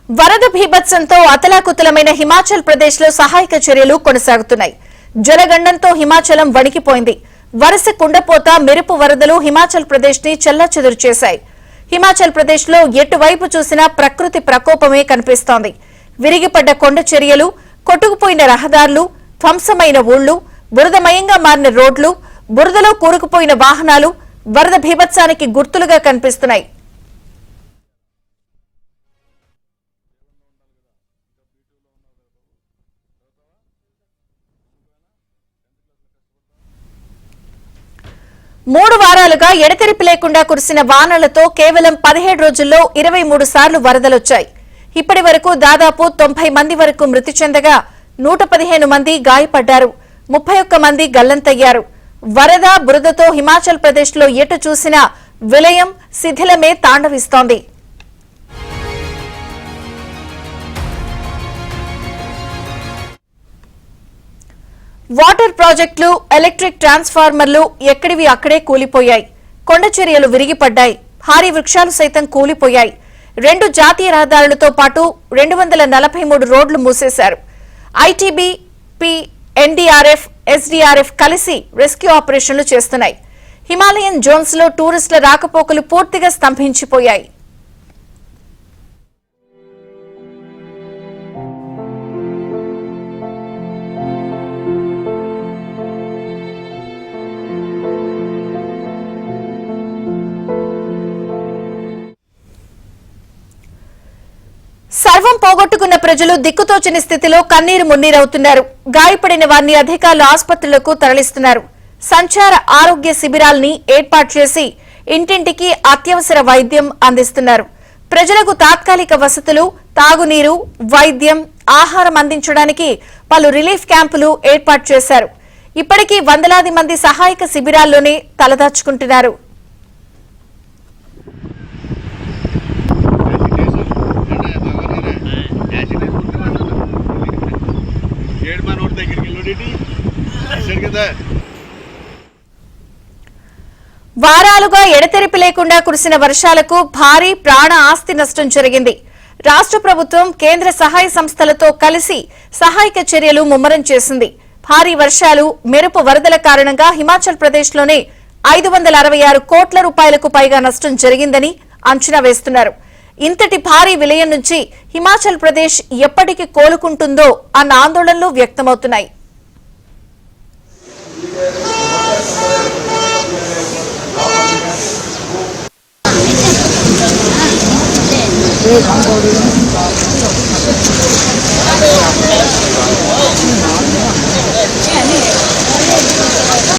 వరద బీభత్సంతో అతలాకుతలమైన హిమాచల్ ప్రదేశ్ లో సహాయక చర్యలు కొనసాగుతున్నాయి. జలగండంతో హిమాచలం వణికిపోయింది. వరుస కుండపోత మెరుపు వరదలు హిమాచల్ ప్రదేశ్ ని చెల్లాచెదురు చేశాయి. హిమాచల్ ప్రదేశ్ లో ఎటువైపు చూసినా ప్రకృతి ప్రకోపమే కనిపిస్తోంది. విరిగిపడ్డ కొండ చర్యలు, కొట్టుకుపోయిన రహదారులు, ధ్వంసమైన ఊళ్లు, బురదమయంగా మారిన రోడ్లు, బురదలో కూరుకుపోయిన వాహనాలు వరద బీభత్సానికి గుర్తులుగా కనిపిస్తున్నాయి. మూడు వారాలుగా ఎడతెరిపి లేకుండా కురిసిన వానలతో కేవలం 17 రోజుల్లో 23 సార్లు వరదలొచ్చాయి. ఇప్పటి వరకు దాదాపు 90 మంది వరకు మృతి చెందగా 115 మంది గాయపడ్డారు. 31 మంది గల్లంతయ్యారు. వరద బురదతో హిమాచల్ ప్రదేశ్ లో ఎటు చూసినా విలయం, శిథిలమే తాండవిస్తోంది. వాటర్ ప్రాజెక్టులు, ఎలక్ట్రిక్ ట్రాన్స్ఫార్మర్లు ఎక్కడివి అక్కడే కూలిపోయాయి. కొండ చర్యలు విరిగిపడ్డాయి. భారీ వృక్షాలు సైతం కూలిపోయాయి. 2 జాతీయ రహదారులతో పాటు 243 రోడ్లు మూసేశారు. ఐటీబీపీ, ఎన్డీఆర్ఎఫ్, ఎస్డీఆర్ఎఫ్ కలిసి రెస్క్యూ ఆపరేషన్లు చేస్తున్నాయి. హిమాలయన్ జోన్స్ లో టూరిస్టుల రాకపోకలు పూర్తిగా స్తంభించిపోయాయి. సర్వం పోగొట్టుకున్న ప్రజలు దిక్కుతోచని స్థితిలో కన్నీరు మున్నీరవుతున్నారు. గాయపడిన వారిని అధికారులు ఆసుపత్రులకు తరలిస్తున్నారు. సంచార ఆరోగ్య శిబిరాల్ని ఏర్పాటు చేసి ఇంటింటికి అత్యవసర వైద్యం అందిస్తున్నారు. ప్రజలకు తాత్కాలిక వసతులు, తాగునీరు, వైద్యం, ఆహారం అందించడానికి పలు రిలీఫ్ క్యాంపులు ఏర్పాటు చేశారు. ఇప్పటికీ వందలాది మంది సహాయక శిబిరాల్లోనే తలదాచుకుంటున్నారు. వారాలుగా ఎడతెరిపి లేకుండా కురిసిన వర్షాలకు భారీ ప్రాణ ఆస్తి నష్టం జరిగింది. రాష్ట్ర ప్రభుత్వం కేంద్ర సహాయ సంస్థలతో కలిసి సహాయక చర్యలు ముమ్మరం చేసింది. భారీ వర్షాలు, మెరుపు వరదల కారణంగా హిమాచల్ ప్రదేశ్ లోనే 566 కోట్ల రూపాయలకు పైగా నష్టం జరిగిందని అంచనా వేస్తున్నారు. ఇంతటి భారీ విలయం నుంచి హిమాచల్ ప్రదేశ్ ఎప్పటికి కోలుకుంటుందో అన్న ఆందోళనలు వ్యక్తమవుతున్నాయి.